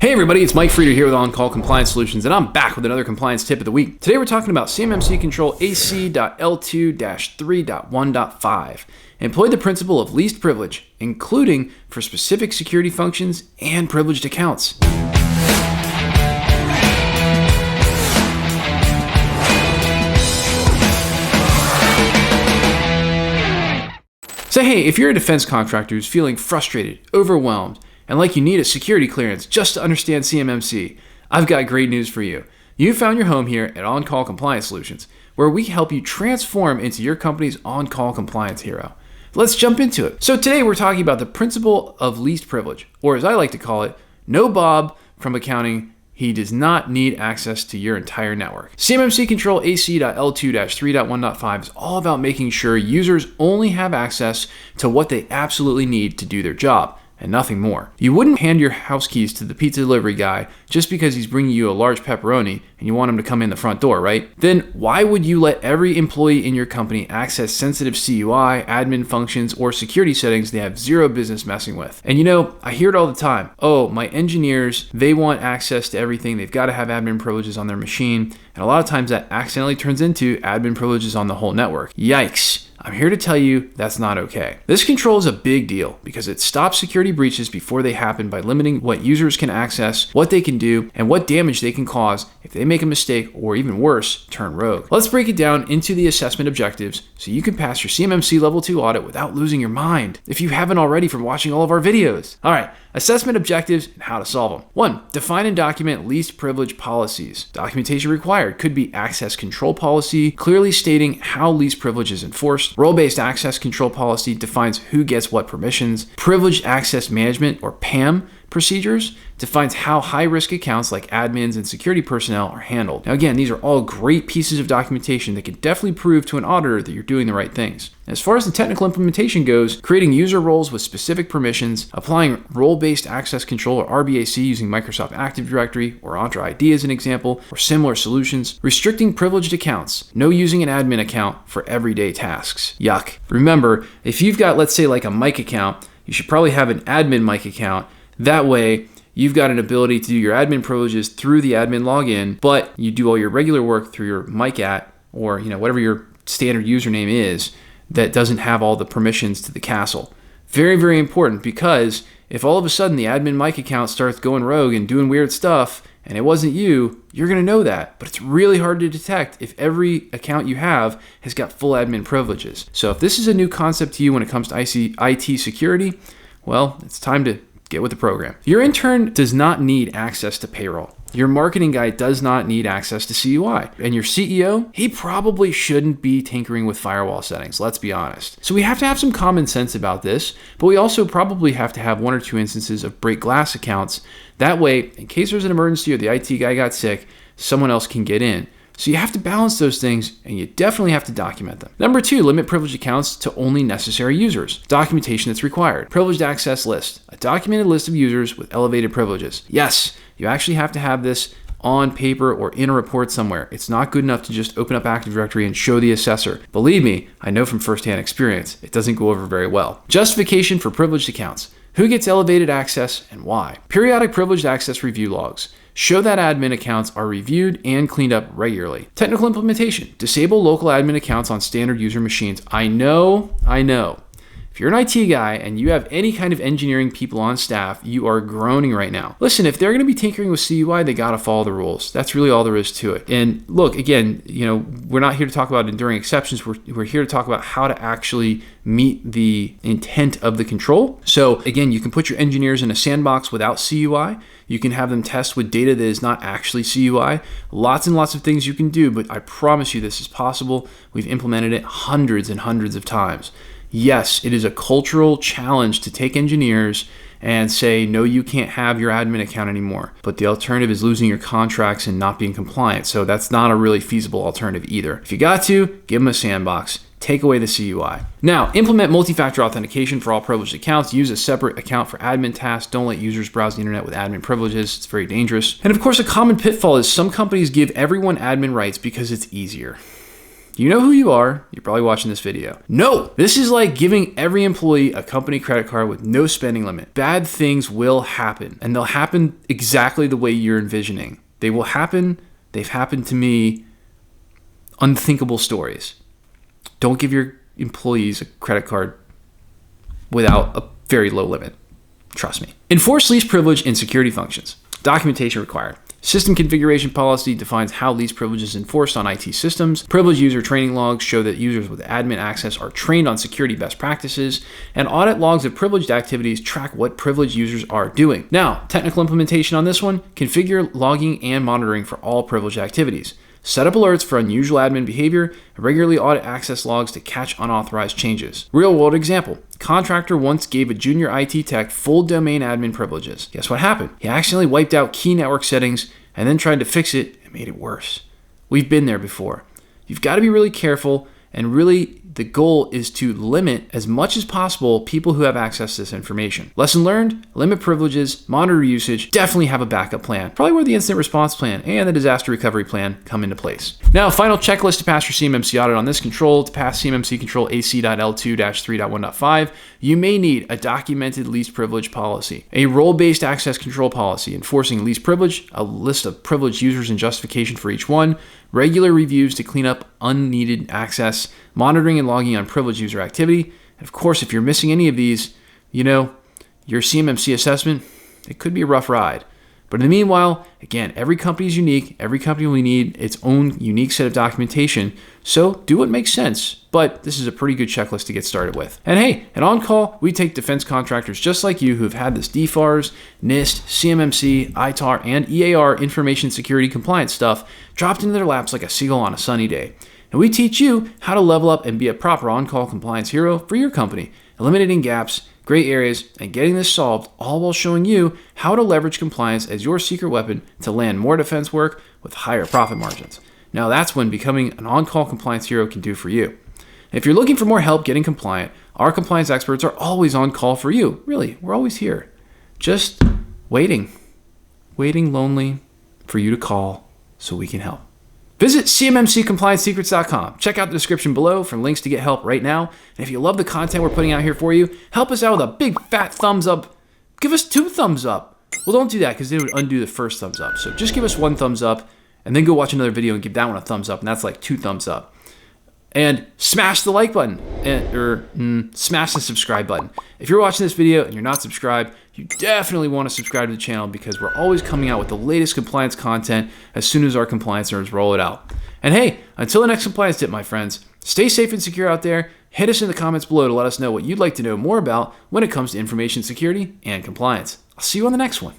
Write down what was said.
Hey everybody, it's Mike Frieder here with On-Call Compliance Solutions, and I'm back with another compliance tip of the week. Today we're talking about CMMC Control AC.L2-3.1.5. Employ the principle of least privilege, including for specific security functions and privileged accounts. So hey, if you're a defense contractor who's feeling frustrated, overwhelmed, and like you need a security clearance just to understand CMMC, I've got great news for you. You found your home here at On-Call Compliance Solutions, where we help you transform into your company's on-call compliance hero. Let's jump into it. So today we're talking about the principle of least privilege, or as I like to call it, no Bob from accounting. He does not need access to your entire network. CMMC Control AC.L2-3.1.5 is all about making sure users only have access to what they absolutely need to do their job, and nothing more. You wouldn't hand your house keys to the pizza delivery guy just because he's bringing you a large pepperoni and you want him to come in the front door, right? Then why would you let every employee in your company access sensitive CUI, admin functions, or security settings they have zero business messing with? And you know, I hear it all the time. Oh, my engineers, they want access to everything. They've got to have admin privileges on their machine. And a lot of times that accidentally turns into admin privileges on the whole network. Yikes. I'm here to tell you that's not okay. This control is a big deal because it stops security breaches before they happen by limiting what users can access, what they can do, and what damage they can cause if they make a mistake or even worse, turn rogue. Let's break it down into the assessment objectives so you can pass your CMMC Level 2 audit without losing your mind, if you haven't already from watching all of our videos. All right, assessment objectives and how to solve them. 1. Define and document least privilege policies. Documentation required could be access control policy, clearly stating how least privilege is enforced. Role-based access control policy defines who gets what permissions. Privileged access management, or PAM, procedures defines how high-risk accounts like admins and security personnel are handled. Now again, these are all great pieces of documentation that can definitely prove to an auditor that you're doing the right things. As far as the technical implementation goes, creating user roles with specific permissions, applying role-based access control or RBAC using Microsoft Active Directory or Entra ID as an example, or similar solutions, restricting privileged accounts, no using an admin account for everyday tasks. Yuck. Remember, if you've got, let's say, like a mic account, you should probably have an admin mic account. That way, you've got an ability to do your admin privileges through the admin login, but you do all your regular work through your mic at, or whatever your standard username is, that doesn't have all the permissions to the castle. Very, very important, because if all of a sudden the admin mic account starts going rogue and doing weird stuff, and it wasn't you, you're going to know that. But it's really hard to detect if every account you have has got full admin privileges. So if this is a new concept to you when it comes to IT security, well, it's time to get with the program. Your intern does not need access to payroll. Your marketing guy does not need access to CUI. And your CEO, he probably shouldn't be tinkering with firewall settings, let's be honest. So we have to have some common sense about this, but we also probably have to have one or two instances of break glass accounts. That way, in case there's an emergency or the IT guy got sick, someone else can get in. So you have to balance those things, and you definitely have to document them. Number 2, limit privileged accounts to only necessary users. Documentation that's required. Privileged access list. A documented list of users with elevated privileges. Yes, you actually have to have this on paper or in a report somewhere. It's not good enough to just open up Active Directory and show the assessor. Believe me, I know from firsthand experience, it doesn't go over very well. Justification for privileged accounts. Who gets elevated access and why? Periodic privileged access review logs. Show that admin accounts are reviewed and cleaned up regularly. Technical implementation. Disable local admin accounts on standard user machines. I know. If you're an IT guy and you have any kind of engineering people on staff, you are groaning right now. Listen, if they're going to be tinkering with CUI, they got to follow the rules. That's really all there is to it. And look, again, we're not here to talk about enduring exceptions. We're here to talk about how to actually meet the intent of the control. So again, you can put your engineers in a sandbox without CUI. You can have them test with data that is not actually CUI. Lots and lots of things you can do, but I promise you this is possible. We've implemented it hundreds and hundreds of times. Yes, it is a cultural challenge to take engineers and say, no, you can't have your admin account anymore. But the alternative is losing your contracts and not being compliant. So that's not a really feasible alternative either. If you got to, give them a sandbox. Take away the CUI. Now, implement multi-factor authentication for all privileged accounts. Use a separate account for admin tasks. Don't let users browse the internet with admin privileges. It's very dangerous. And of course, a common pitfall is some companies give everyone admin rights because it's easier. You know who you are. You're probably watching this video. No, this is like giving every employee a company credit card with no spending limit. Bad things will happen, and they'll happen exactly the way you're envisioning. They will happen. They've happened to me. Unthinkable stories. Don't give your employees a credit card without a very low limit. Trust me. Enforce least privilege and security functions. Documentation required. System configuration policy defines how least privilege is enforced on IT systems. Privileged user training logs show that users with admin access are trained on security best practices. And audit logs of privileged activities track what privileged users are doing. Now, technical implementation on this one, configure logging and monitoring for all privileged activities. Set up alerts for unusual admin behavior, and regularly audit access logs to catch unauthorized changes. Real world example. Contractor once gave a junior IT tech full domain admin privileges. Guess what happened? He accidentally wiped out key network settings and then tried to fix it and made it worse. We've been there before. You've got to be really careful, and really the goal is to limit as much as possible people who have access to this information. Lesson learned, limit privileges, monitor usage, definitely have a backup plan. Probably where the incident response plan and the disaster recovery plan come into place. Now, final checklist to pass your CMMC audit on this control. To pass CMMC Control AC.L2-3.1.5, you may need a documented least privilege policy, a role-based access control policy enforcing least privilege, a list of privileged users and justification for each one, regular reviews to clean up unneeded access, monitoring and logging on privileged user activity. And of course, if you're missing any of these, your CMMC assessment, it could be a rough ride. But in the meanwhile, again, every company is unique. Every company will need its own unique set of documentation. So do what makes sense. But this is a pretty good checklist to get started with. And hey, at On Call, we take defense contractors just like you who've had this DFARS, NIST, CMMC, ITAR, and EAR information security compliance stuff dropped into their laps like a seagull on a sunny day. And we teach you how to level up and be a proper on-call compliance hero for your company, eliminating gaps, gray areas, and getting this solved, all while showing you how to leverage compliance as your secret weapon to land more defense work with higher profit margins. Now that's when becoming an on-call compliance hero can do for you. If you're looking for more help getting compliant, our compliance experts are always on call for you. Really, we're always here. Just waiting lonely for you to call so we can help. Visit CMMCComplianceSecrets.com. Check out the description below for links to get help right now. And if you love the content we're putting out here for you, help us out with a big fat thumbs up. Give us 2 thumbs up. Well, don't do that because they would undo the first thumbs up. So just give us 1 thumbs up and then go watch another video and give that one a thumbs up. And that's like 2 thumbs up. And smash the like button or smash the subscribe button. If you're watching this video and you're not subscribed, you definitely want to subscribe to the channel because we're always coming out with the latest compliance content as soon as our compliance nerds roll it out. And hey, until the next compliance tip, my friends, stay safe and secure out there. Hit us in the comments below to let us know what you'd like to know more about when it comes to information security and compliance. I'll see you on the next one.